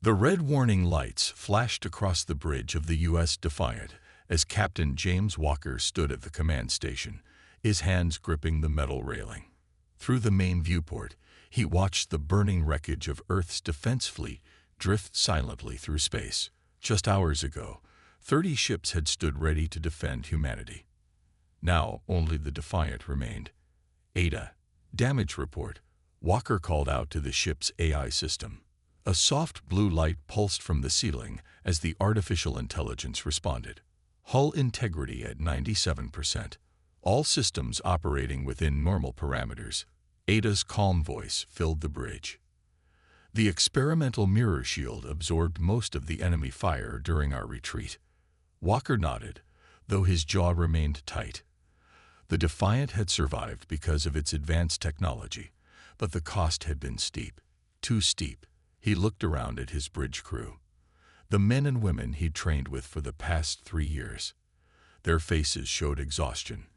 The red warning lights flashed across the bridge of the U.S. Defiant as Captain James Walker stood at the command station, his hands gripping the metal railing. Through the main viewport, he watched the burning wreckage of Earth's defense fleet drift silently through space. Just hours ago, 30 ships had stood ready to defend humanity. Now only the Defiant remained. "Ada, damage report," Walker called out to the ship's AI system. A soft blue light pulsed from the ceiling as the artificial intelligence responded. Hull integrity at 97%. All systems operating within normal parameters. Ada's calm voice filled the bridge. The experimental mirror shield absorbed most of the enemy fire during our retreat. Walker nodded, though his jaw remained tight. The Defiant had survived because of its advanced technology, but the cost had been steep. Too steep. He looked around at his bridge crew. The men and women he'd trained with for the past 3 years. Their faces showed exhaustion,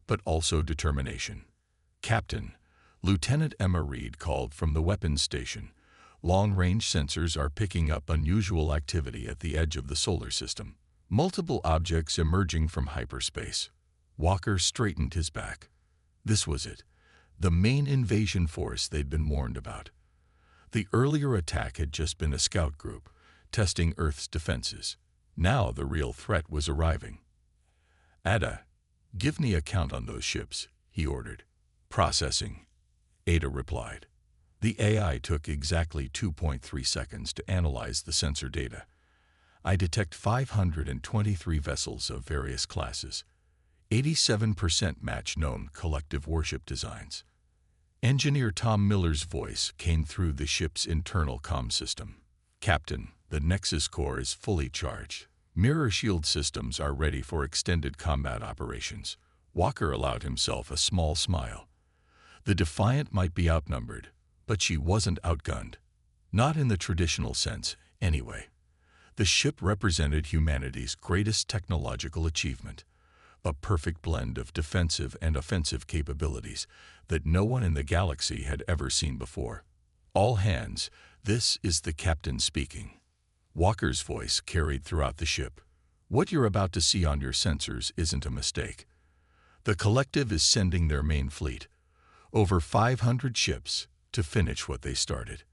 but also determination. "Captain," Lieutenant Emma Reed called from the weapons station. "Long-range sensors are picking up unusual activity at the edge of the solar system. Multiple objects emerging from hyperspace." Walker straightened his back. This was it, the main invasion force they'd been warned about. The earlier attack had just been a scout group, testing Earth's defenses. Now the real threat was arriving. "Ada, give me a count on those ships," he ordered. "Processing," Ada replied. The AI took exactly 2.3 seconds to analyze the sensor data. "I detect 523 vessels of various classes. 87% match known collective warship designs." Engineer Tom Miller's voice came through the ship's internal comm system. "Captain, the Nexus core is fully charged. Mirror shield systems are ready for extended combat operations." Walker allowed himself a small smile. The Defiant might be outnumbered, but she wasn't outgunned. Not in the traditional sense, anyway. The ship represented humanity's greatest technological achievement. A perfect blend of defensive and offensive capabilities that no one in the galaxy had ever seen before. "All hands, this is the captain speaking." Walker's voice carried throughout the ship. "What you're about to see on your sensors isn't a mistake. The collective is sending their main fleet, over 500 ships, to finish what they started.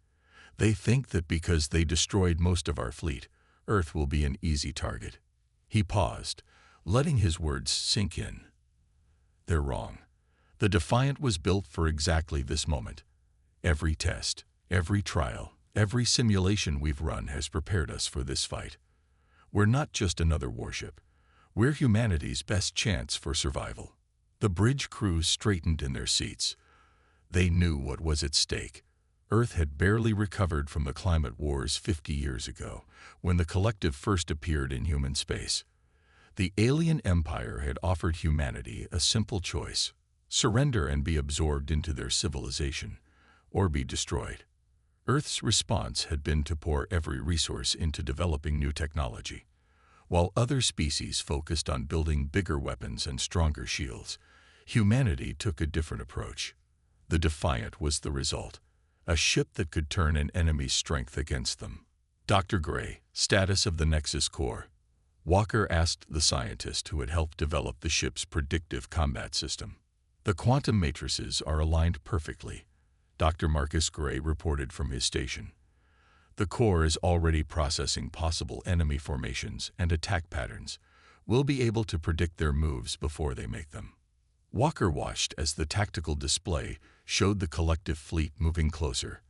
They think that because they destroyed most of our fleet, Earth will be an easy target." He paused, letting his words sink in. They're wrong. The Defiant was built for exactly this moment. Every test, every trial, every simulation we've run has prepared us for this fight. We're not just another warship. We're humanity's best chance for survival. The bridge crew straightened in their seats. They knew what was at stake. Earth had barely recovered from the climate wars 50 years ago, when the collective first appeared in human space. The alien empire had offered humanity a simple choice: surrender and be absorbed into their civilization, or be destroyed. Earth's response had been to pour every resource into developing new technology. While other species focused on building bigger weapons and stronger shields, humanity took a different approach. The Defiant was the result, a ship that could turn an enemy's strength against them. "Dr. Gray, status of the Nexus core?" Walker asked the scientist who had helped develop the ship's predictive combat system. "The quantum matrices are aligned perfectly," Dr. Marcus Gray reported from his station. "The core is already processing possible enemy formations and attack patterns. We'll be able to predict their moves before they make them." Walker watched as the tactical display showed the collective fleet moving closer.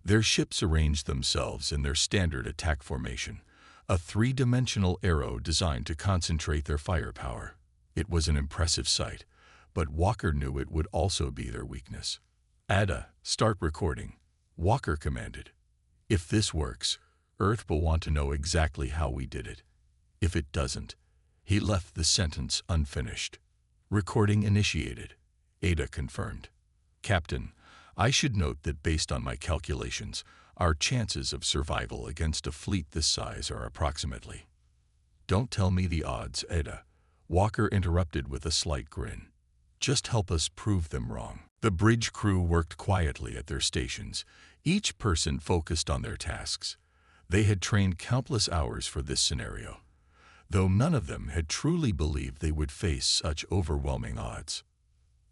Their ships arranged themselves in their standard attack formation, a three-dimensional arrow designed to concentrate their firepower. It was an impressive sight, but Walker knew it would also be their weakness. "Ada, start recording," Walker commanded. "If this works, Earth will want to know exactly how we did it. If it doesn't," he left the sentence unfinished. "Recording initiated," Ada confirmed. "Captain, I should note that based on my calculations, our chances of survival against a fleet this size are approximately—" "Don't tell me the odds, Ada," Walker interrupted with a slight grin. "Just help us prove them wrong." The bridge crew worked quietly at their stations, each person focused on their tasks. They had trained countless hours for this scenario, though none of them had truly believed they would face such overwhelming odds.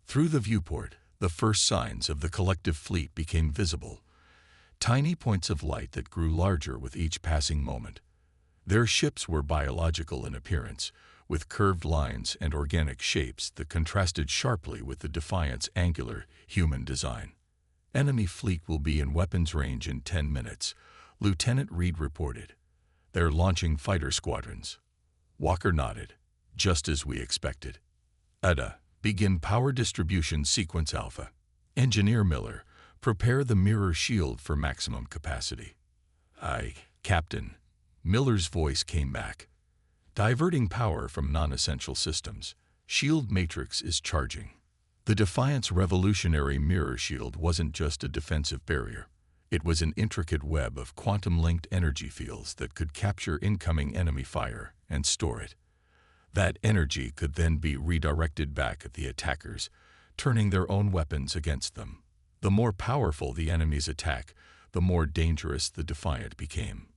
Through the viewport, the first signs of the collective fleet became visible, tiny points of light that grew larger with each passing moment. Their ships were biological in appearance, with curved lines and organic shapes that contrasted sharply with the Defiant's angular, human design. Enemy fleet will be in weapons range in 10 minutes, Lieutenant Reed reported. They're launching fighter squadrons. Walker nodded. Just as we expected. Ada, begin power distribution sequence alpha. Engineer Miller, prepare the mirror shield for maximum capacity. Aye, Captain. Miller's voice came back. Diverting power from non-essential systems. Shield matrix is charging. The Defiant's revolutionary mirror shield wasn't just a defensive barrier. It was an intricate web of quantum-linked energy fields that could capture incoming enemy fire and store it. That energy could then be redirected back at the attackers, turning their own weapons against them. The more powerful the enemy's attack, the more dangerous the Defiant became.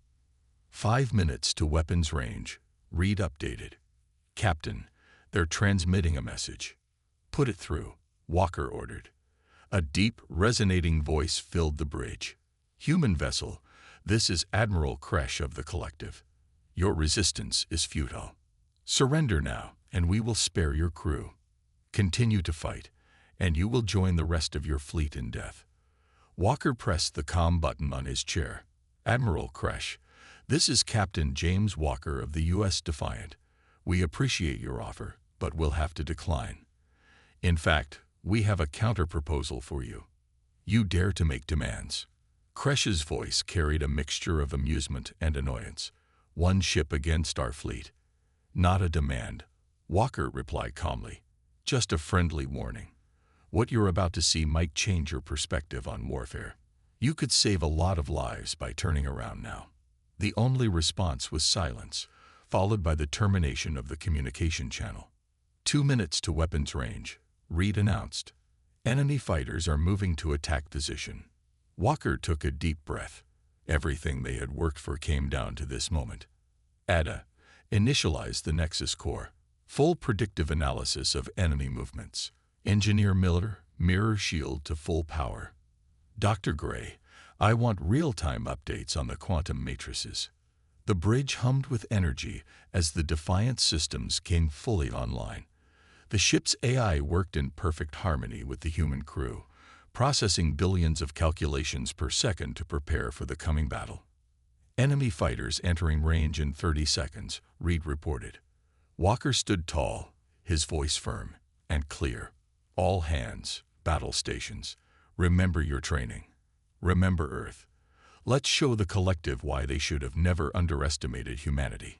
5 minutes to weapons range, Reed updated. Captain, they're transmitting a message. Put it through, Walker ordered. A deep, resonating voice filled the bridge. Human vessel, this is Admiral Kresh of the Collective. Your resistance is futile. Surrender now, and we will spare your crew. Continue to fight, and you will join the rest of your fleet in death. Walker pressed the comm button on his chair. Admiral Kresh, this is Captain James Walker of the U.S. Defiant. We appreciate your offer, but we'll have to decline. In fact, we have a counter-proposal for you. You dare to make demands. Kresh's voice carried a mixture of amusement and annoyance. One ship against our fleet. Not a demand, Walker replied calmly. Just a friendly warning. What you're about to see might change your perspective on warfare. You could save a lot of lives by turning around now. The only response was silence, followed by the termination of the communication channel. 2 minutes to weapons range, Reed announced. Enemy fighters are moving to attack position. Walker took a deep breath. Everything they had worked for came down to this moment. Ada, initialize the Nexus core. Full predictive analysis of enemy movements. Engineer Miller, mirror shield to full power. Dr. Gray, I want real-time updates on the quantum matrices. The bridge hummed with energy as the Defiant systems came fully online. The ship's AI worked in perfect harmony with the human crew, processing billions of calculations per second to prepare for the coming battle. Enemy fighters entering range in 30 seconds, Reed reported. Walker stood tall, his voice firm and clear. All hands, battle stations, remember your training. Remember Earth. Let's show the Collective why they should have never underestimated humanity.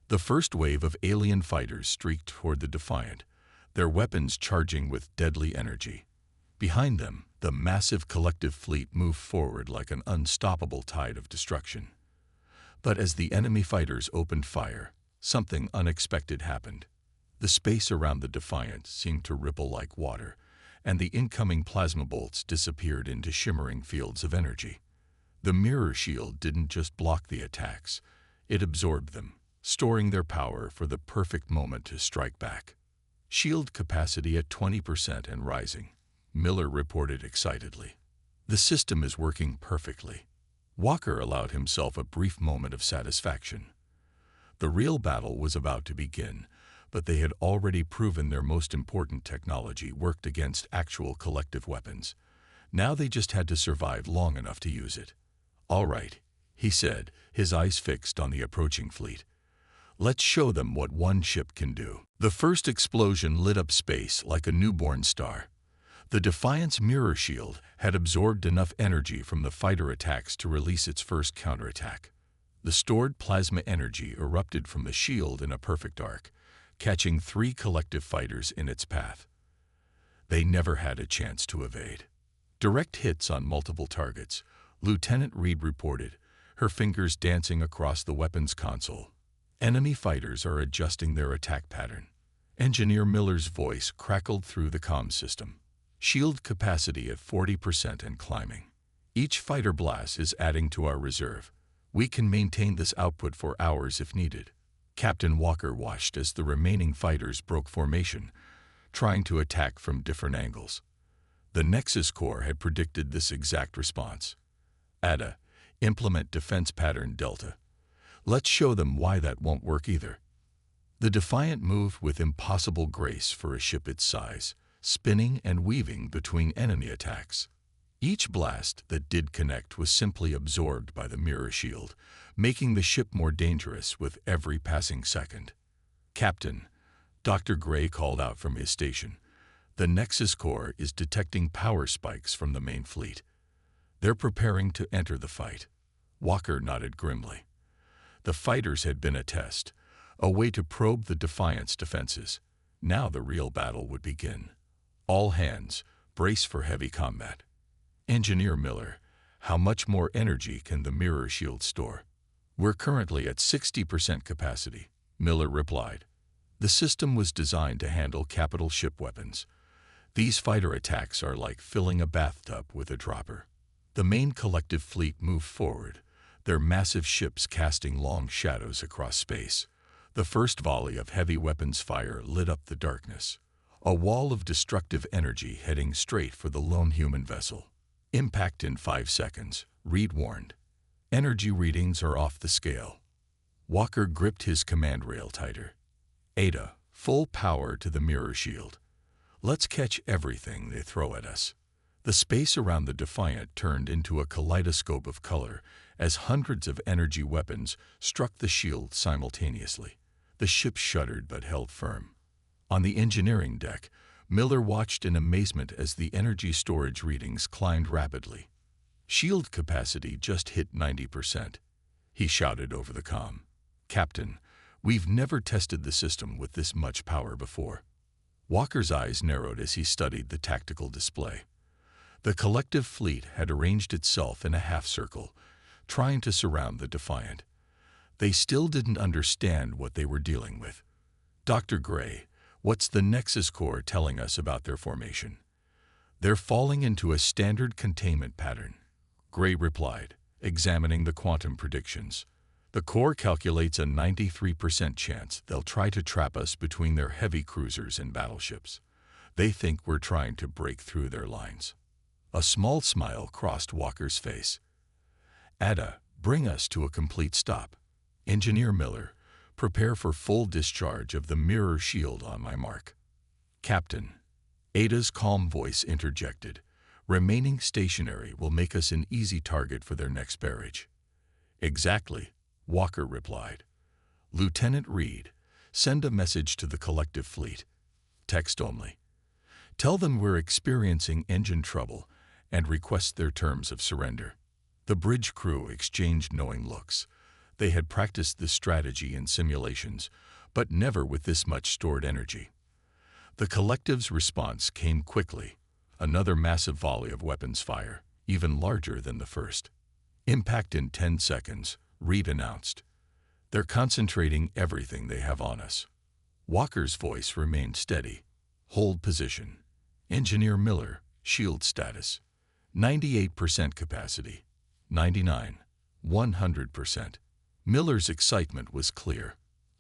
The first wave of alien fighters streaked toward the Defiant, their weapons charging with deadly energy. Behind them, the massive Collective fleet moved forward like an unstoppable tide of destruction. But as the enemy fighters opened fire, something unexpected happened. The space around the Defiant seemed to ripple like water, and the incoming plasma bolts disappeared into shimmering fields of energy. The mirror shield didn't just block the attacks, it absorbed them, storing their power for the perfect moment to strike back. Shield capacity at 20% and rising, Miller reported excitedly. The system is working perfectly. Walker allowed himself a brief moment of satisfaction. The real battle was about to begin, but they had already proven their most important technology worked against actual Collective weapons. Now they just had to survive long enough to use it. All right, he said, his eyes fixed on the approaching fleet. Let's show them what one ship can do. The first explosion lit up space like a newborn star. The Defiant's mirror shield had absorbed enough energy from the fighter attacks to release its first counterattack. The stored plasma energy erupted from the shield in a perfect arc, catching 3 Collective fighters in its path. They never had a chance to evade. Direct hits on multiple targets, Lieutenant Reed reported, her fingers dancing across the weapons console. Enemy fighters are adjusting their attack pattern. Engineer Miller's voice crackled through the comm system. Shield capacity at 40% and climbing. Each fighter blast is adding to our reserve. We can maintain this output for hours if needed. Captain Walker watched as the remaining fighters broke formation, trying to attack from different angles. The Nexus Corps had predicted this exact response. ADA, implement defense pattern Delta. Let's show them why that won't work either. The Defiant moved with impossible grace for a ship its size, spinning and weaving between enemy attacks. Each blast that did connect was simply absorbed by the mirror shield, making the ship more dangerous with every passing second. Captain, Dr. Gray called out from his station. The Nexus Corps is detecting power spikes from the main fleet. They're preparing to enter the fight. Walker nodded grimly. The fighters had been a test, a way to probe the Defiant's defenses. Now the real battle would begin. All hands, brace for heavy combat. Engineer Miller, how much more energy can the mirror shield store? We're currently at 60% capacity, Miller replied. The system was designed to handle capital ship weapons. These fighter attacks are like filling a bathtub with a dropper. The main collective fleet moved forward, their massive ships casting long shadows across space. The first volley of heavy weapons fire lit up the darkness, a wall of destructive energy heading straight for the lone human vessel. Impact in 5 seconds, Reed warned. Energy readings are off the scale. Walker gripped his command rail tighter. Ada, full power to the mirror shield. Let's catch everything they throw at us. The space around the Defiant turned into a kaleidoscope of color as hundreds of energy weapons struck the shield simultaneously. The ship shuddered but held firm. On the engineering deck, Miller watched in amazement as the energy storage readings climbed rapidly. Shield capacity just hit 90%. He shouted over the comm. Captain, we've never tested the system with this much power before. Walker's eyes narrowed as he studied the tactical display. The collective fleet had arranged itself in a half-circle, trying to surround the Defiant. They still didn't understand what they were dealing with. Dr. Gray, what's the Nexus Corps telling us about their formation? They're falling into a standard containment pattern, Gray replied, examining the quantum predictions. The Corps calculates a 93% chance they'll try to trap us between their heavy cruisers and battleships. They think we're trying to break through their lines. A small smile crossed Walker's face. Ada, bring us to a complete stop. Engineer Miller, prepare for full discharge of the mirror shield on my mark. Captain, Ada's calm voice interjected. Remaining stationary will make us an easy target for their next barrage. Exactly, Walker replied. Lieutenant Reed, send a message to the collective fleet. Text only. Tell them we're experiencing engine trouble and request their terms of surrender. The bridge crew exchanged knowing looks. They had practiced this strategy in simulations, but never with this much stored energy. The collective's response came quickly. Another massive volley of weapons fire, even larger than the first. Impact in 10 seconds, Reed announced. They're concentrating everything they have on us. Walker's voice remained steady. Hold position. Engineer Miller, shield status. 98% capacity. 99. 100%. Miller's excitement was clear.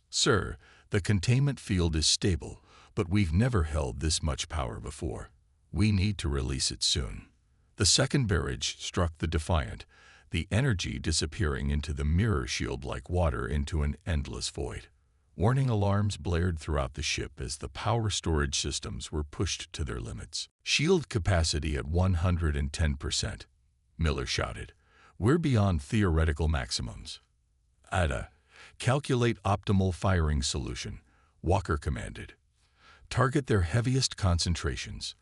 Sir, the containment field is stable, but we've never held this much power before. We need to release it soon. The second barrage struck the Defiant, the energy disappearing into the mirror shield like water into an endless void. Warning alarms blared throughout the ship as the power storage systems were pushed to their limits. Shield capacity at 110%, Miller shouted. We're beyond theoretical maximums. Ada, calculate optimal firing solution, Walker commanded. Target their heaviest concentrations.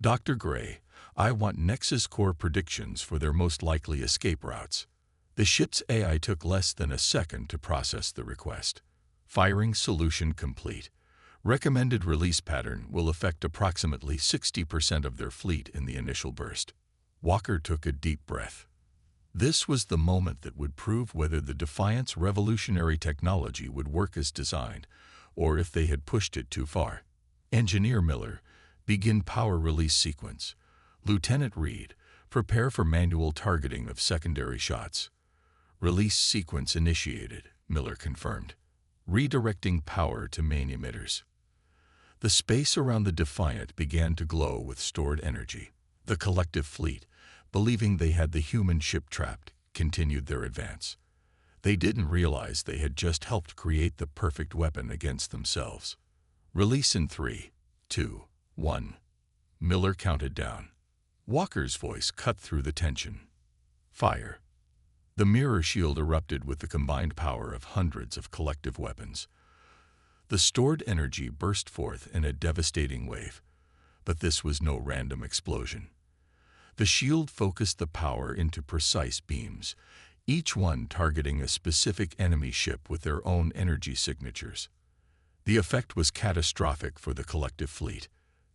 Dr. Gray, I want Nexus Corps predictions for their most likely escape routes. The ship's AI took less than a second to process the request. Firing solution complete. Recommended release pattern will affect approximately 60% of their fleet in the initial burst. Walker took a deep breath. This was the moment that would prove whether the Defiant's revolutionary technology would work as designed, or if they had pushed it too far. Engineer Miller, begin power release sequence. Lieutenant Reed, prepare for manual targeting of secondary shots. Release sequence initiated, Miller confirmed, redirecting power to main emitters. The space around the Defiant began to glow with stored energy. The collective fleet, believing they had the human ship trapped, continued their advance. They didn't realize they had just helped create the perfect weapon against themselves. Release in 3, 2, 1. Miller counted down. Walker's voice cut through the tension. Fire. The mirror shield erupted with the combined power of hundreds of collective weapons. The stored energy burst forth in a devastating wave, but this was no random explosion. The shield focused the power into precise beams, each one targeting a specific enemy ship with their own energy signatures. The effect was catastrophic for the collective fleet.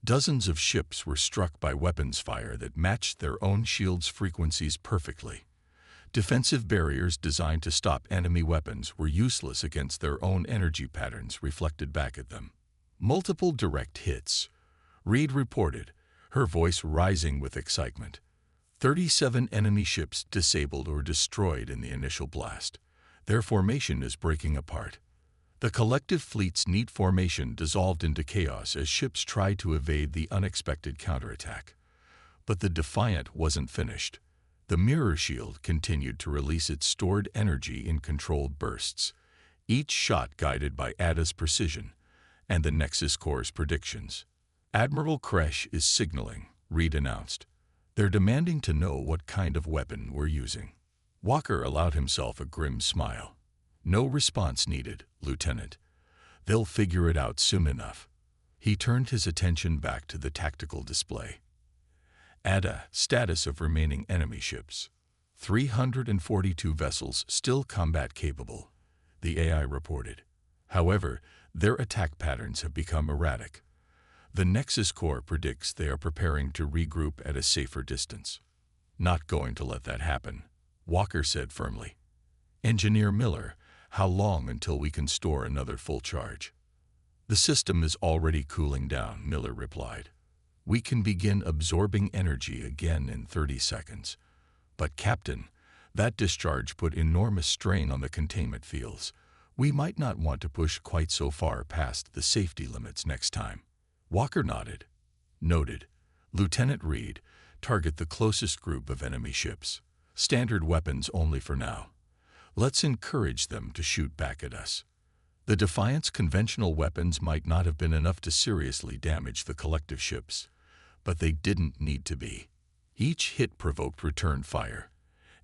Dozens of ships were struck by weapons fire that matched their own shield's frequencies perfectly. Defensive barriers designed to stop enemy weapons were useless against their own energy patterns reflected back at them. Multiple direct hits, Reed reported, her voice rising with excitement. 37 enemy ships disabled or destroyed in the initial blast. Their formation is breaking apart. The collective fleet's neat formation dissolved into chaos as ships tried to evade the unexpected counterattack. But the Defiant wasn't finished. The mirror shield continued to release its stored energy in controlled bursts, each shot guided by Ada's precision and the Nexus Core's predictions. Admiral Kresh is signaling, Reed announced. They're demanding to know what kind of weapon we're using. Walker allowed himself a grim smile. No response needed, Lieutenant. They'll figure it out soon enough. He turned his attention back to the tactical display. Ada, status of remaining enemy ships. 342 vessels still combat capable, the AI reported. However, their attack patterns have become erratic. The Nexus Core predicts they are preparing to regroup at a safer distance. Not going to let that happen, Walker said firmly. Engineer Miller, how long until we can store another full charge? The system is already cooling down, Miller replied. We can begin absorbing energy again in 30 seconds. But Captain, that discharge put enormous strain on the containment fields. We might not want to push quite so far past the safety limits next time. Walker nodded. Noted. Lieutenant Reed, target the closest group of enemy ships. Standard weapons only for now. Let's encourage them to shoot back at us. The Defiant's conventional weapons might not have been enough to seriously damage the collective ships, but they didn't need to be. Each hit provoked return fire,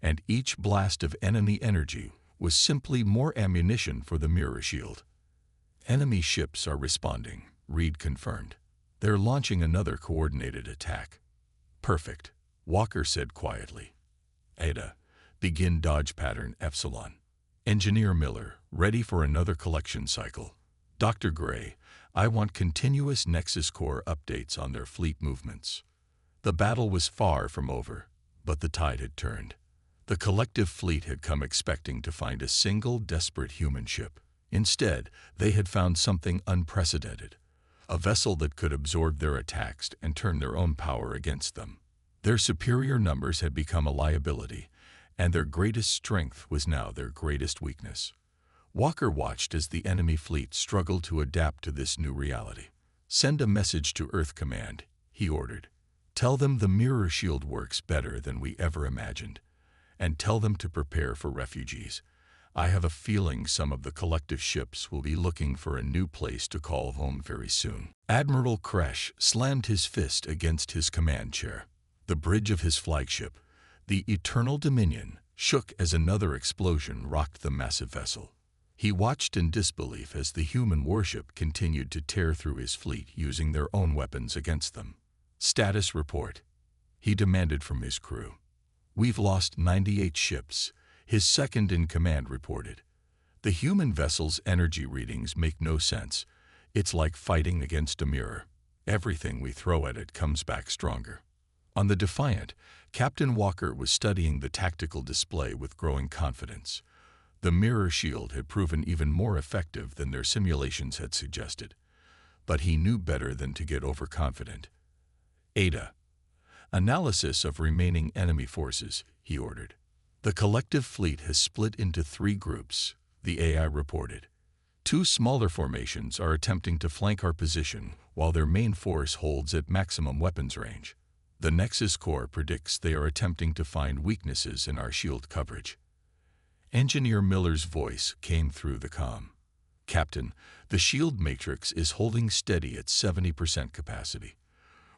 and each blast of enemy energy was simply more ammunition for the mirror shield. Enemy ships are responding, Reed confirmed. They're launching another coordinated attack. Perfect, Walker said quietly. Ada, begin dodge pattern Epsilon. Engineer Miller, ready for another collection cycle. Dr. Gray, I want continuous Nexus Core updates on their fleet movements. The battle was far from over, but the tide had turned. The collective fleet had come expecting to find a single desperate human ship. Instead, they had found something unprecedented, a vessel that could absorb their attacks and turn their own power against them. Their superior numbers had become a liability, and their greatest strength was now their greatest weakness. Walker watched as the enemy fleet struggled to adapt to this new reality. Send a message to Earth Command, he ordered. Tell them the mirror shield works better than we ever imagined, and tell them to prepare for refugees. I have a feeling some of the collective ships will be looking for a new place to call home very soon. Admiral Kresh slammed his fist against his command chair. The bridge of his flagship, the Eternal Dominion, shook as another explosion rocked the massive vessel. He watched in disbelief as the human warship continued to tear through his fleet using their own weapons against them. Status report, he demanded from his crew. We've lost 98 ships, his second-in-command reported. The human vessel's energy readings make no sense. It's like fighting against a mirror. Everything we throw at it comes back stronger. On the Defiant, Captain Walker was studying the tactical display with growing confidence. The mirror shield had proven even more effective than their simulations had suggested, but he knew better than to get overconfident. Ada, analysis of remaining enemy forces, he ordered. The collective fleet has split into 3 groups, the AI reported. 2 smaller formations are attempting to flank our position, while their main force holds at maximum weapons range. The Nexus Corps predicts they are attempting to find weaknesses in our shield coverage. Engineer Miller's voice came through the comm. Captain, the shield matrix is holding steady at 70% capacity.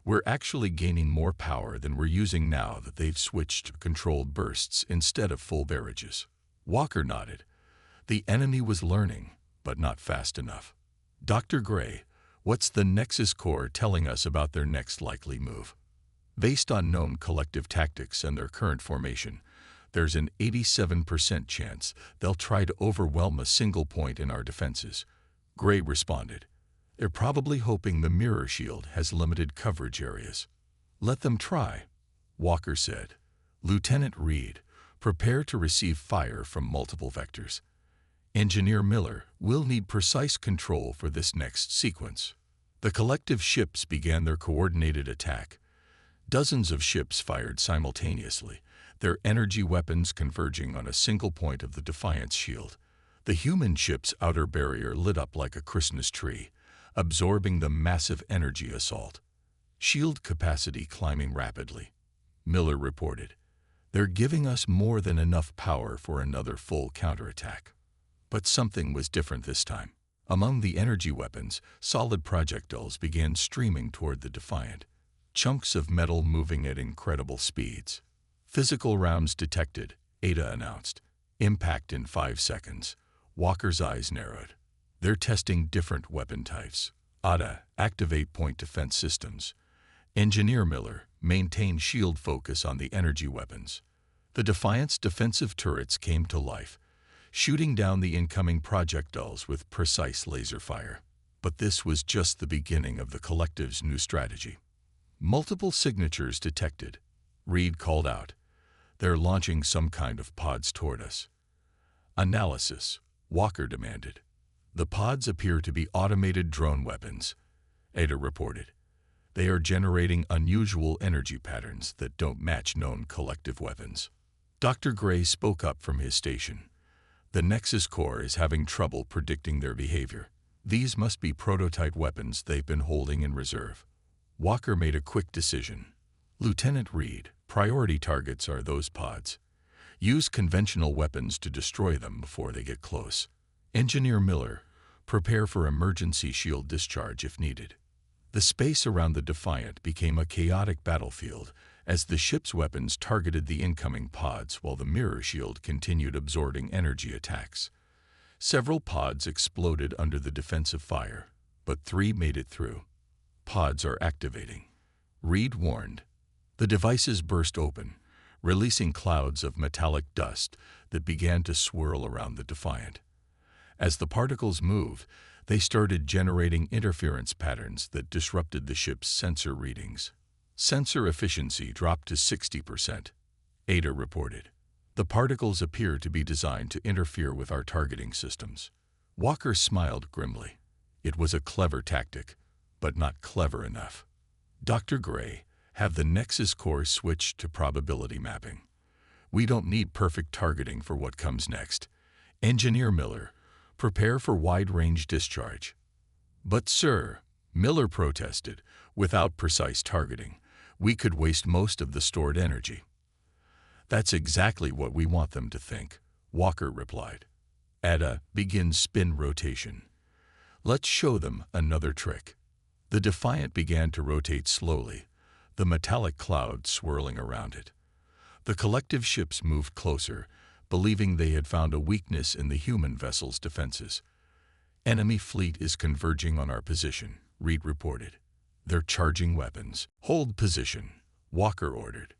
We're actually gaining more power than we're using now that they've switched to controlled bursts instead of full barrages. Walker nodded. The enemy was learning, but not fast enough. Dr. Gray, what's the Nexus Corps telling us about their next likely move? Based on known collective tactics and their current formation, there's an 87% chance they'll try to overwhelm a single point in our defenses. Gray responded. They're probably hoping the mirror shield has limited coverage areas. Let them try, Walker said. Lieutenant Reed, prepare to receive fire from multiple vectors. Engineer Miller will need precise control for this next sequence. The collective ships began their coordinated attack. Dozens of ships fired simultaneously, their energy weapons converging on a single point of the Defiant's shield. The human ship's outer barrier lit up like a Christmas tree, absorbing the massive energy assault. Shield capacity climbing rapidly, Miller reported. They're giving us more than enough power for another full counterattack. But something was different this time. Among the energy weapons, solid projectiles began streaming toward the Defiant, chunks of metal moving at incredible speeds. Physical rounds detected, Ada announced. Impact in 5 seconds. Walker's eyes narrowed. They're testing different weapon types. Ada, activate point defense systems. Engineer Miller, maintain shield focus on the energy weapons. The Defiant's defensive turrets came to life, shooting down the incoming projectiles with precise laser fire. But this was just the beginning of the collective's new strategy. Multiple signatures detected. Reed called out. They're launching some kind of pods toward us. Analysis, Walker demanded. The pods appear to be automated drone weapons, Ada reported. They are generating unusual energy patterns that don't match known collective weapons. Dr. Gray spoke up from his station. The Nexus Corps is having trouble predicting their behavior. These must be prototype weapons they've been holding in reserve. Walker made a quick decision. Lieutenant Reed, priority targets are those pods. Use conventional weapons to destroy them before they get close. Engineer Miller, prepare for emergency shield discharge if needed. The space around the Defiant became a chaotic battlefield as the ship's weapons targeted the incoming pods while the mirror shield continued absorbing energy attacks. Several pods exploded under the defensive fire, but 3 made it through. Pods are activating, Reed warned. The devices burst open, releasing clouds of metallic dust that began to swirl around the Defiant. As the particles moved, they started generating interference patterns that disrupted the ship's sensor readings. Sensor efficiency dropped to 60%, Ada reported. The particles appear to be designed to interfere with our targeting systems. Walker smiled grimly. It was a clever tactic, but not clever enough. Dr. Gray, have the Nexus Corps switch to probability mapping. We don't need perfect targeting for what comes next. Engineer Miller, prepare for wide-range discharge. But sir, Miller protested, without precise targeting, we could waste most of the stored energy. That's exactly what we want them to think, Walker replied. Ada, begin spin rotation. Let's show them another trick. The Defiant began to rotate slowly, the metallic cloud swirling around it. The collective ships moved closer, believing they had found a weakness in the human vessel's defenses. Enemy fleet is converging on our position, Reed reported. They're charging weapons. Hold position, Walker ordered.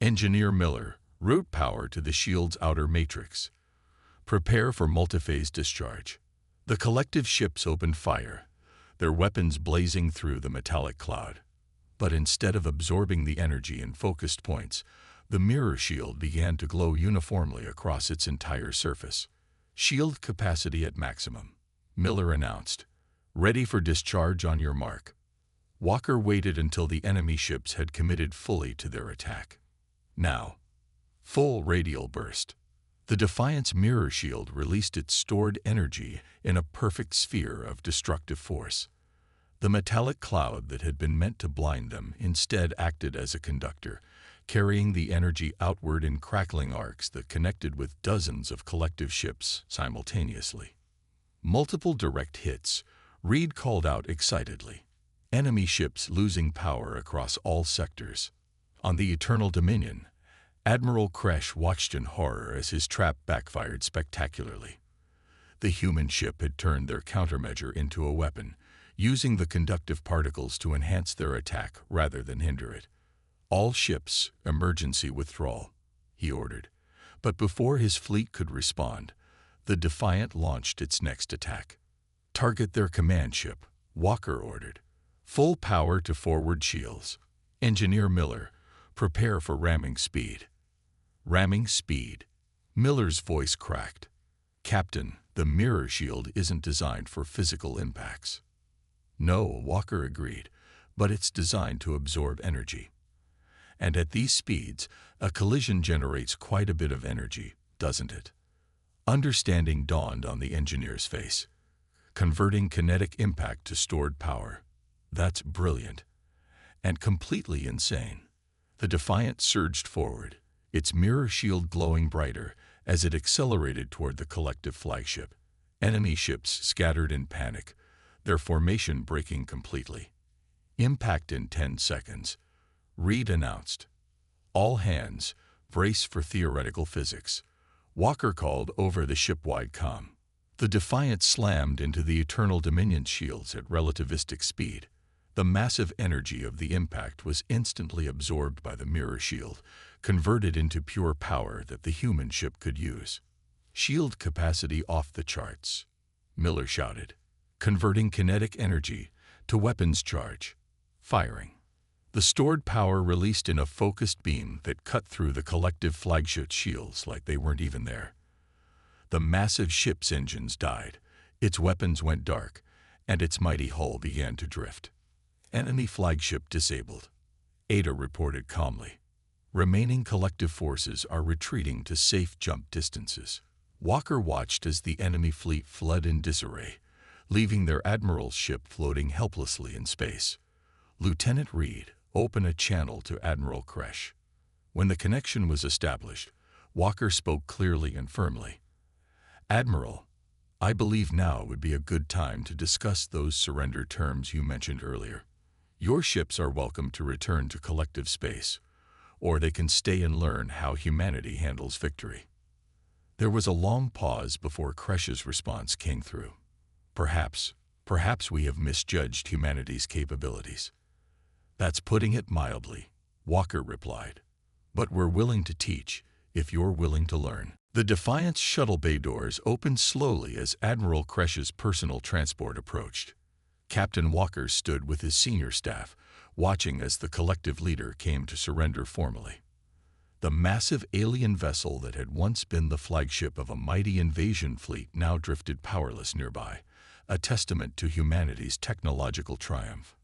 Engineer Miller, route power to the shield's outer matrix. Prepare for multiphase discharge. The collective ships opened fire, their weapons blazing through the metallic cloud. But instead of absorbing the energy in focused points, the mirror shield began to glow uniformly across its entire surface. Shield capacity at maximum, Miller announced. Ready for discharge on your mark. Walker waited until the enemy ships had committed fully to their attack. Now, Full radial burst. The Defiant's mirror shield released its stored energy in a perfect sphere of destructive force. The metallic cloud that had been meant to blind them instead acted as a conductor, carrying the energy outward in crackling arcs that connected with dozens of collective ships simultaneously. Multiple direct hits, Reed called out excitedly. Enemy ships losing power across all sectors. On the Eternal Dominion, Admiral Kresh watched in horror as his trap backfired spectacularly. The human ship had turned their countermeasure into a weapon, using the conductive particles to enhance their attack rather than hinder it. "All ships, emergency withdrawal," he ordered. But before his fleet could respond, the Defiant launched its next attack. "Target their command ship," Walker ordered. "Full power to forward shields. Engineer Miller, prepare for ramming speed." Ramming speed. Miller's voice cracked. "Captain, the mirror shield isn't designed for physical impacts." "No," Walker agreed, "but it's designed to absorb energy. And at these speeds, a collision generates quite a bit of energy, doesn't it?" Understanding dawned on the engineer's face. "Converting kinetic impact to stored power. That's brilliant. And completely insane." The Defiant surged forward, its mirror shield glowing brighter as it accelerated toward the collective flagship. Enemy ships scattered in panic, their formation breaking completely. "Impact in 10 seconds, Reed announced. "All hands, brace for theoretical physics," Walker called over the ship-wide comm. The Defiant slammed into the Eternal Dominion shields at relativistic speed. The massive energy of the impact was instantly absorbed by the mirror shield, converted into pure power that the human ship could use. "Shield capacity off the charts," Miller shouted. "Converting kinetic energy to weapons charge. Firing." The stored power released in a focused beam that cut through the collective flagship shields like they weren't even there. The massive ship's engines died, its weapons went dark, and its mighty hull began to drift. "Enemy flagship disabled," Ada reported calmly. "Remaining collective forces are retreating to safe jump distances." Walker watched as the enemy fleet fled in disarray, leaving their admiral's ship floating helplessly in space. "Lieutenant Reed, open a channel to Admiral Kresh." When the connection was established, Walker spoke clearly and firmly. "Admiral, I believe now would be a good time to discuss those surrender terms you mentioned earlier. Your ships are welcome to return to collective space, or they can stay and learn how humanity handles victory." There was a long pause before Kresh's response came through. Perhaps we have misjudged humanity's capabilities." "That's putting it mildly," Walker replied. "But we're willing to teach, if you're willing to learn." The Defiant's shuttle bay doors opened slowly as Admiral Kresh's personal transport approached. Captain Walker stood with his senior staff, watching as the collective leader came to surrender formally. The massive alien vessel that had once been the flagship of a mighty invasion fleet now drifted powerless nearby, a testament to humanity's technological triumph.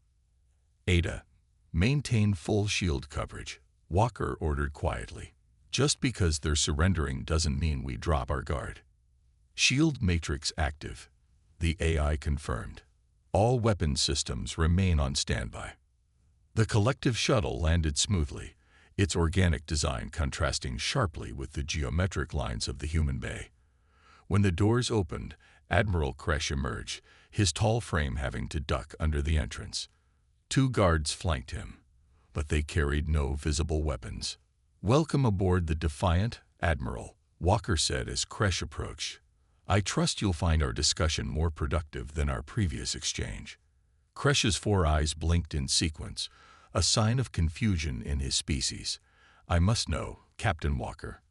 "Ada, maintain full shield coverage," Walker ordered quietly. "Just because they're surrendering doesn't mean we drop our guard." "Shield matrix active," the AI confirmed. "All weapon systems remain on standby." The collective shuttle landed smoothly, its organic design contrasting sharply with the geometric lines of the human bay. When the doors opened, Admiral Kresh emerged, his tall frame having to duck under the entrance. 2 guards flanked him, but they carried no visible weapons. "Welcome aboard the Defiant, Admiral," Walker said as Kresh approached. "I trust you'll find our discussion more productive than our previous exchange." Kresh's 4 eyes blinked in sequence, a sign of confusion in his species. "I must know, Captain Walker,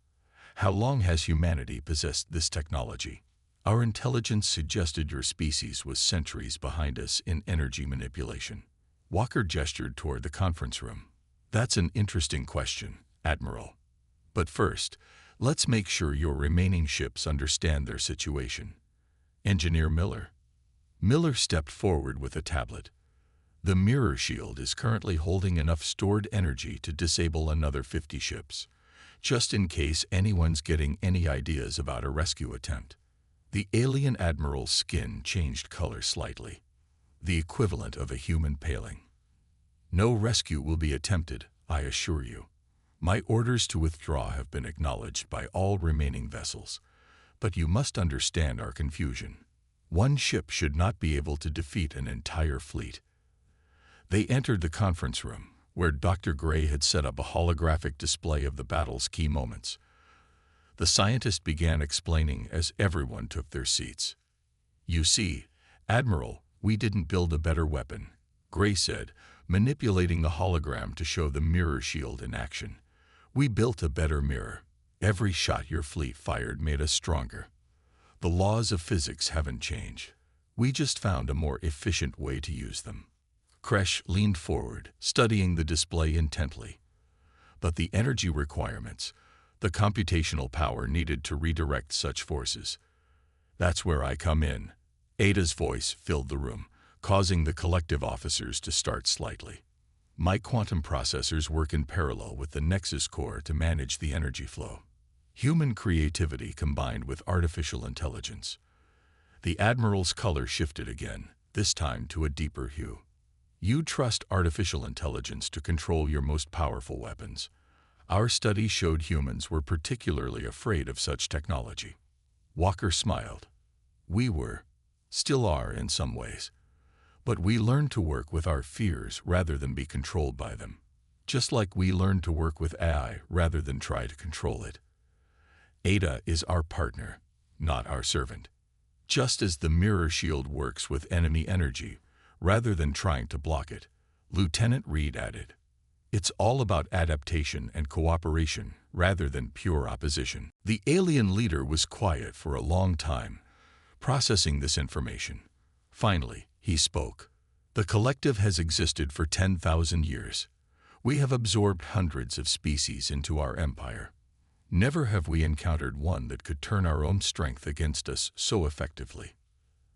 how long has humanity possessed this technology? Our intelligence suggested your species was centuries behind us in energy manipulation." Walker gestured toward the conference room. "That's an interesting question, Admiral. But first, let's make sure your remaining ships understand their situation. Engineer Miller." Miller stepped forward with a tablet. "The mirror shield is currently holding enough stored energy to disable another 50 ships. just in case anyone's getting any ideas about a rescue attempt. The alien admiral's skin changed color slightly, the equivalent of a human paling. No rescue will be attempted, I assure you. My orders to withdraw have been acknowledged by all remaining vessels, but you must understand our confusion. One ship should not be able to defeat an entire fleet. They entered the conference room, where Dr. Gray had set up a holographic display of the battle's key moments. The scientist began explaining as everyone took their seats. "You see, Admiral, we didn't build a better weapon," Gray said, manipulating the hologram to show the mirror shield in action. "We built a better mirror. Every shot your fleet fired made us stronger. The laws of physics haven't changed. We just found a more efficient way to use them." Kresh leaned forward, studying the display intently. "But the energy requirements, the computational power needed to redirect such forces. That's where I come in." Ada's voice filled the room, causing the collective officers to start slightly. "My quantum processors work in parallel with the Nexus core to manage the energy flow. Human creativity combined with artificial intelligence." The Admiral's color shifted again, this time to a deeper hue. "You trust artificial intelligence to control your most powerful weapons. Our study showed humans were particularly afraid of such technology." Walker smiled. "We were, still are in some ways. But we learned to work with our fears rather than be controlled by them. Just like we learned to work with AI rather than try to control it. Ada is our partner, not our servant. Just as the mirror shield works with enemy energy rather than trying to block it," Lieutenant Reed added. "It's all about adaptation and cooperation rather than pure opposition." The alien leader was quiet for a long time, processing this information. Finally, he spoke. "The collective has existed for 10,000 years. We have absorbed hundreds of species into our empire. Never have we encountered one that could turn our own strength against us so effectively."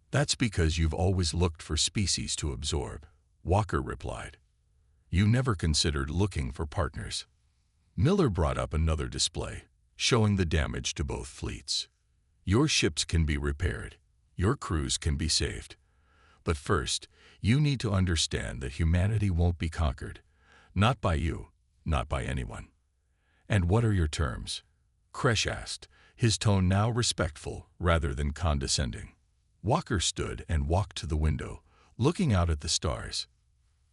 "That's because you've always looked for species to absorb," Walker replied. "You never considered looking for partners." Miller brought up another display, showing the damage to both fleets. "Your ships can be repaired. Your crews can be saved. But first, you need to understand that humanity won't be conquered. Not by you, not by anyone." "And what are your terms?" Kresh asked, his tone now respectful rather than condescending. Walker stood and walked to the window, looking out at the stars.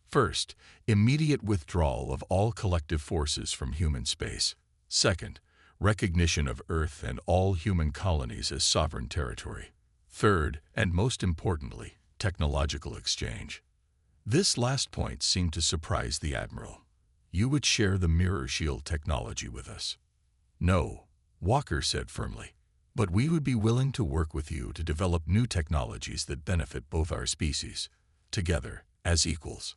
"First, immediate withdrawal of all collective forces from human space. Second, recognition of Earth and all human colonies as sovereign territory. Third, and most importantly, technological exchange." This last point seemed to surprise the Admiral. "You would share the mirror shield technology with us?" "No," Walker said firmly. "But we would be willing to work with you to develop new technologies that benefit both our species, together, as equals."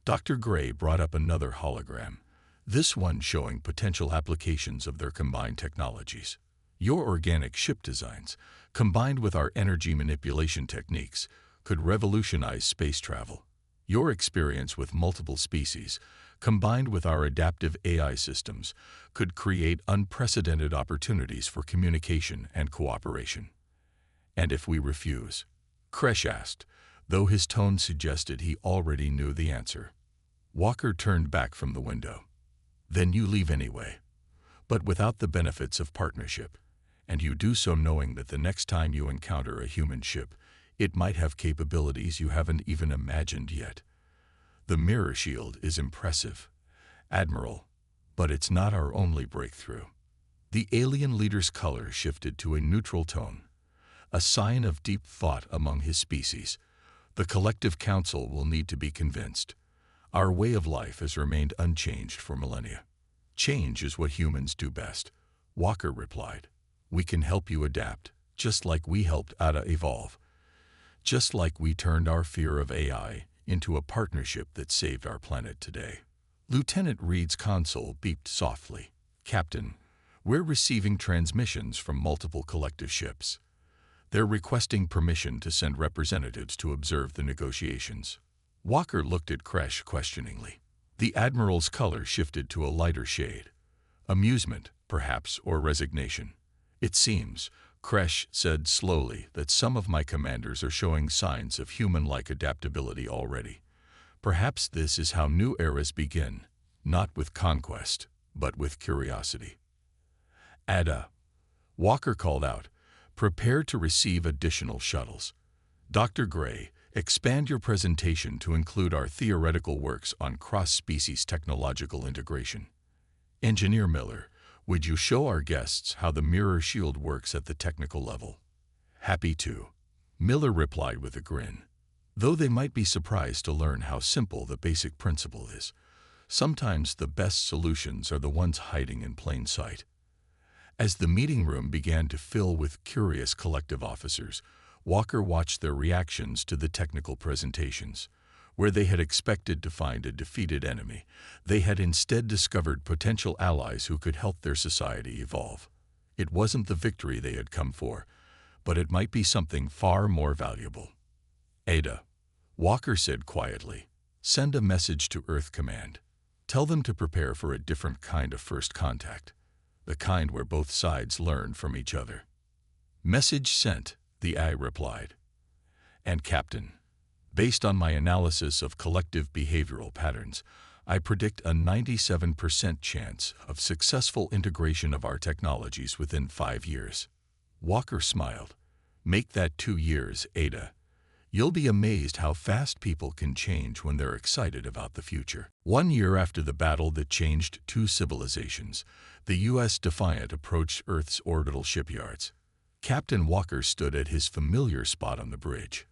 Dr. Gray brought up another hologram, this one showing potential applications of their combined technologies. "Your organic ship designs, combined with our energy manipulation techniques, could revolutionize space travel. Your experience with multiple species, combined with our adaptive AI systems, could create unprecedented opportunities for communication and cooperation." "And if we refuse?" Kresh asked, though his tone suggested he already knew the answer. Walker turned back from the window. "Then you leave anyway. But without the benefits of partnership. And you do so knowing that the next time you encounter a human ship, it might have capabilities you haven't even imagined yet. The mirror shield is impressive, Admiral, but it's not our only breakthrough." The alien leader's color shifted to a neutral tone, a sign of deep thought among his species. "The collective council will need to be convinced. Our way of life has remained unchanged for millennia." "Change is what humans do best," Walker replied. "We can help you adapt, just like we helped Ada evolve. Just like we turned our fear of AI into a partnership that saved our planet today." Lieutenant Reed's console beeped softly. "Captain, we're receiving transmissions from multiple collective ships. They're requesting permission to send representatives to observe the negotiations." Walker looked at Kresh questioningly. The Admiral's color shifted to a lighter shade. Amusement, perhaps, or resignation. It seems, Kresh said slowly, that some of my commanders are showing signs of human-like adaptability already. Perhaps this is how new eras begin, not with conquest, but with curiosity. Ada, Walker called out, prepare to receive additional shuttles. Dr. Gray, expand your presentation to include our theoretical works on cross-species technological integration. Engineer Miller, would you show our guests how the mirror shield works at the technical level? Happy to, Miller replied with a grin. Though they might be surprised to learn how simple the basic principle is. Sometimes the best solutions are the ones hiding in plain sight. As the meeting room began to fill with curious collective officers, Walker watched their reactions to the technical presentations. Where they had expected to find a defeated enemy, they had instead discovered potential allies who could help their society evolve. It wasn't the victory they had come for, but it might be something far more valuable. Ada, Walker said quietly, send a message to Earth Command. Tell them to prepare for a different kind of first contact, the kind where both sides learn from each other. Message sent, the AI replied. And Captain, based on my analysis of collective behavioral patterns, I predict a 97% chance of successful integration of our technologies within 5 years. Walker smiled. Make that 2 years, Ada. You'll be amazed how fast people can change when they're excited about the future. 1 year after the battle that changed 2 civilizations, the U.S. Defiant approached Earth's orbital shipyards. Captain Walker stood at his familiar spot on the bridge.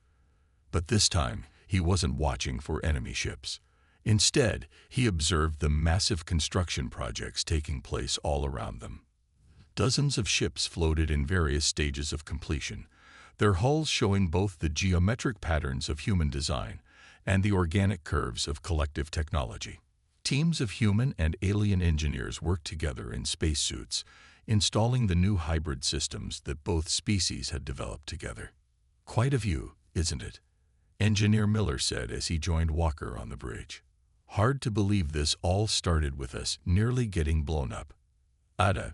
But this time, he wasn't watching for enemy ships. Instead, he observed the massive construction projects taking place all around them. Dozens of ships floated in various stages of completion, their hulls showing both the geometric patterns of human design and the organic curves of collective technology. Teams of human and alien engineers worked together in spacesuits, installing the new hybrid systems that both species had developed together. Quite a view, isn't it? Engineer Miller said as he joined Walker on the bridge. Hard to believe this all started with us nearly getting blown up. Ada,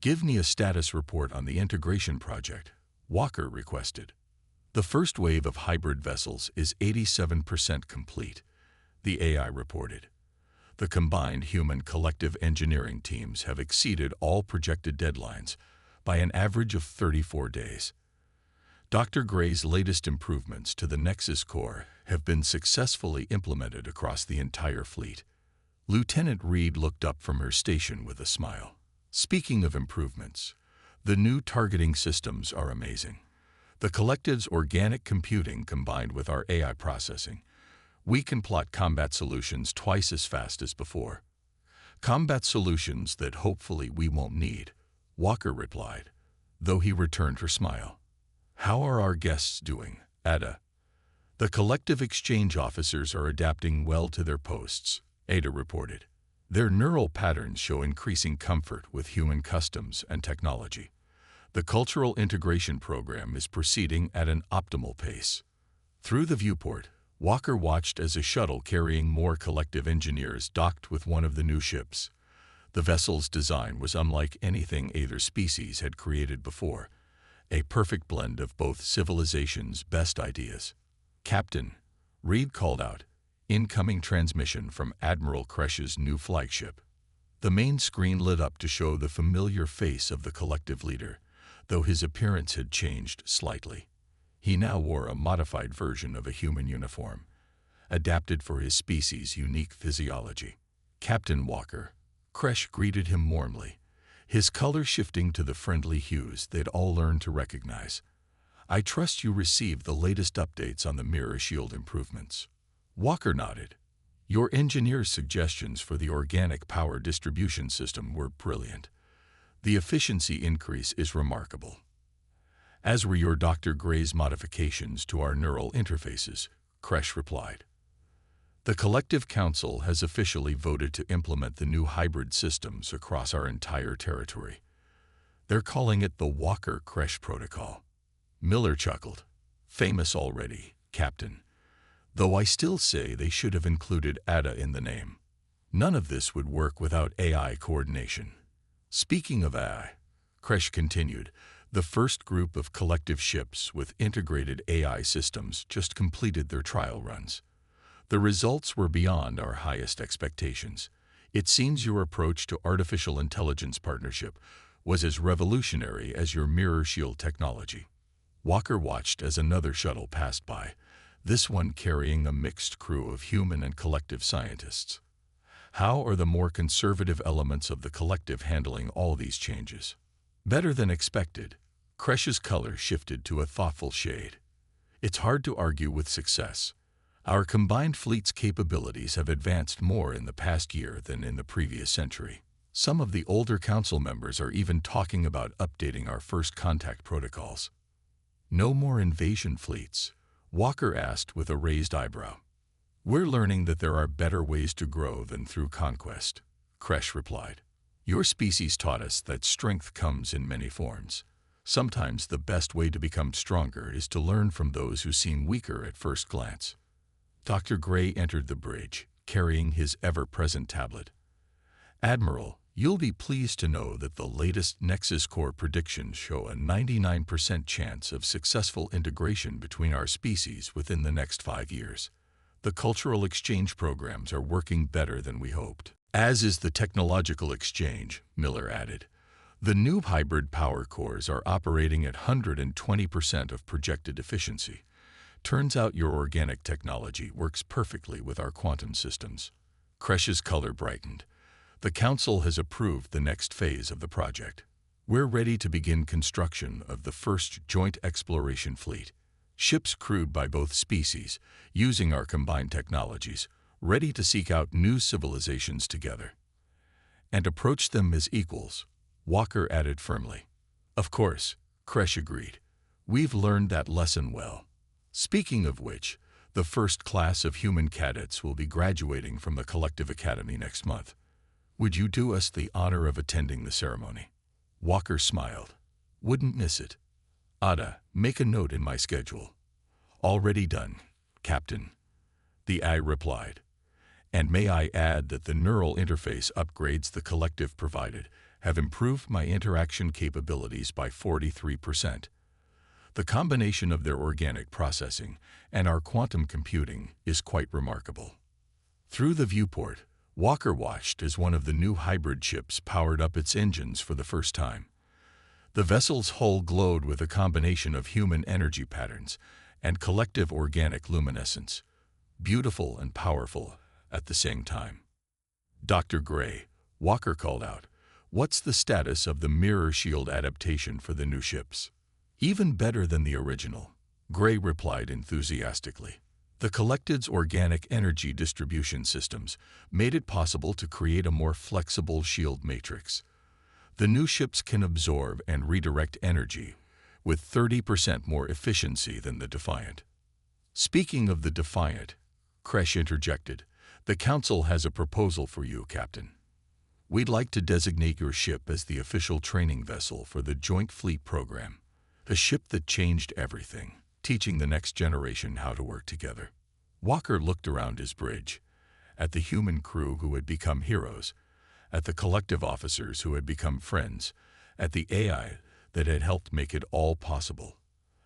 give me a status report on the integration project, Walker requested. The first wave of hybrid vessels is 87% complete, the AI reported. The combined human collective engineering teams have exceeded all projected deadlines by an average of 34 days. Dr. Gray's latest improvements to the Nexus core have been successfully implemented across the entire fleet. Lieutenant Reed looked up from her station with a smile. Speaking of improvements, the new targeting systems are amazing. The collective's organic computing combined with our AI processing, we can plot combat solutions twice as fast as before. Combat solutions that hopefully we won't need, Walker replied, though he returned her smile. How are our guests doing, Ada? The collective exchange officers are adapting well to their posts, Ada reported. Their neural patterns show increasing comfort with human customs and technology. The cultural integration program is proceeding at an optimal pace. Through the viewport, Walker watched as a shuttle carrying more collective engineers docked with one of the new ships. The vessel's design was unlike anything either species had created before, a perfect blend of both civilizations' best ideas. Captain, Reed called out, incoming transmission from Admiral Kresh's new flagship. The main screen lit up to show the familiar face of the collective leader, though his appearance had changed slightly. He now wore a modified version of a human uniform, adapted for his species' unique physiology. Captain Walker, Kresh greeted him warmly, his color shifting to the friendly hues they'd all learned to recognize. I trust you received the latest updates on the mirror shield improvements. Walker nodded. Your engineer's suggestions for the organic power distribution system were brilliant. The efficiency increase is remarkable. As were your Dr. Gray's modifications to our neural interfaces, Kresh replied. The Collective Council has officially voted to implement the new hybrid systems across our entire territory. They're calling it the Walker-Kresh Protocol. Miller chuckled. Famous already, Captain. Though I still say they should have included Ada in the name. None of this would work without AI coordination. Speaking of AI, Kresh continued, the first group of collective ships with integrated AI systems just completed their trial runs. The results were beyond our highest expectations. It seems your approach to artificial intelligence partnership was as revolutionary as your mirror shield technology. Walker watched as another shuttle passed by, this one carrying a mixed crew of human and collective scientists. How are the more conservative elements of the collective handling all these changes? Better than expected. Kresh's color shifted to a thoughtful shade. It's hard to argue with success. Our combined fleet's capabilities have advanced more in the past year than in the previous century. Some of the older council members are even talking about updating our first contact protocols. No more invasion fleets? Walker asked with a raised eyebrow. We're learning that there are better ways to grow than through conquest, Kresh replied. Your species taught us that strength comes in many forms. Sometimes the best way to become stronger is to learn from those who seem weaker at first glance. Dr. Gray entered the bridge, carrying his ever-present tablet. Admiral, you'll be pleased to know that the latest Nexus Core predictions show a 99% chance of successful integration between our species within the next 5 years. The cultural exchange programs are working better than we hoped. As is the technological exchange, Miller added. The new hybrid power cores are operating at 120% of projected efficiency. Turns out your organic technology works perfectly with our quantum systems. Kresh's color brightened. The Council has approved the next phase of the project. We're ready to begin construction of the first joint exploration fleet. Ships crewed by both species, using our combined technologies, ready to seek out new civilizations together. And approach them as equals, Walker added firmly. Of course, Kresh agreed. We've learned that lesson well. Speaking of which, the first class of human cadets will be graduating from the Collective Academy next month. Would you do us the honor of attending the ceremony? Walker smiled. Wouldn't miss it. Ada, make a note in my schedule. Already done, Captain. The AI replied. And may I add that the neural interface upgrades the collective provided have improved my interaction capabilities by 43%. The combination of their organic processing and our quantum computing is quite remarkable. Through the viewport, Walker watched as one of the new hybrid ships powered up its engines for the first time. The vessel's hull glowed with a combination of human energy patterns and collective organic luminescence, beautiful and powerful at the same time. Dr. Gray, Walker called out, what's the status of the mirror shield adaptation for the new ships? Even better than the original, Gray replied enthusiastically. The collective's organic energy distribution systems made it possible to create a more flexible shield matrix. The new ships can absorb and redirect energy with 30% more efficiency than the Defiant. Speaking of the Defiant, Kresh interjected, the Council has a proposal for you, Captain. We'd like to designate your ship as the official training vessel for the Joint Fleet Program, a ship that changed everything, teaching the next generation how to work together. Walker looked around his bridge, at the human crew who had become heroes, at the collective officers who had become friends, at the AI that had helped make it all possible.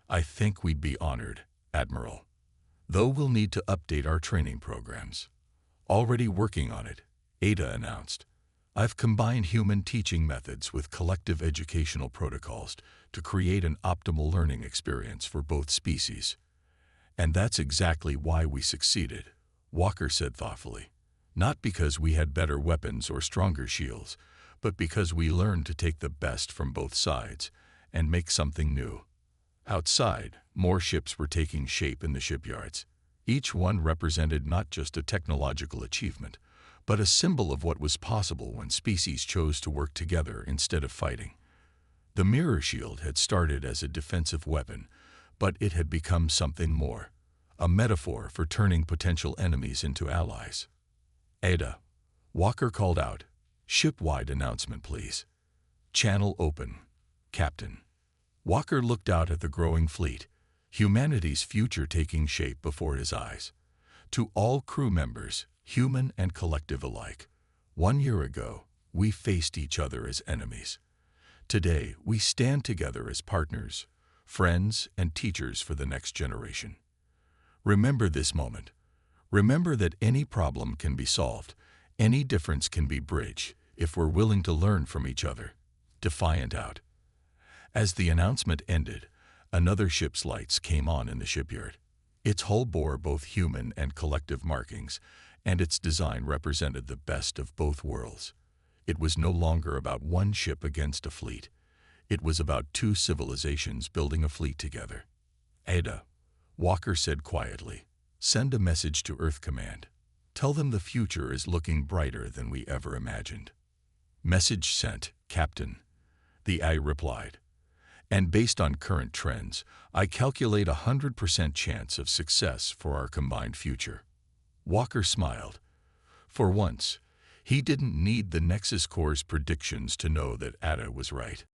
I think we'd be honored, Admiral. Though we'll need to update our training programs. Already working on it, Ada announced. I've combined human teaching methods with collective educational protocols to create an optimal learning experience for both species. And that's exactly why we succeeded, Walker said thoughtfully. Not because we had better weapons or stronger shields, but because we learned to take the best from both sides and make something new. Outside, more ships were taking shape in the shipyards. Each one represented not just a technological achievement, but a symbol of what was possible when species chose to work together instead of fighting. The mirror shield had started as a defensive weapon, but it had become something more, a metaphor for turning potential enemies into allies. Ada, Walker called out, ship-wide announcement, please. Channel open, Captain. Walker looked out at the growing fleet, humanity's future taking shape before his eyes. To all crew members, human and collective alike, 1 year ago, we faced each other as enemies. Today, we stand together as partners, friends, and teachers for the next generation. Remember this moment. Remember that any problem can be solved, any difference can be bridged, if we're willing to learn from each other. Defiant out. As the announcement ended, another ship's lights came on in the shipyard. Its hull bore both human and collective markings, and its design represented the best of both worlds. It was no longer about one ship against a fleet. It was about two civilizations building a fleet together. "Ada," Walker said quietly, "send a message to Earth Command. Tell them the future is looking brighter than we ever imagined." "Message sent, Captain," the AI replied. "And based on current trends, I calculate 100% chance of success for our combined future." Walker smiled. For once, he didn't need the Nexus Core's predictions to know that Ada was right.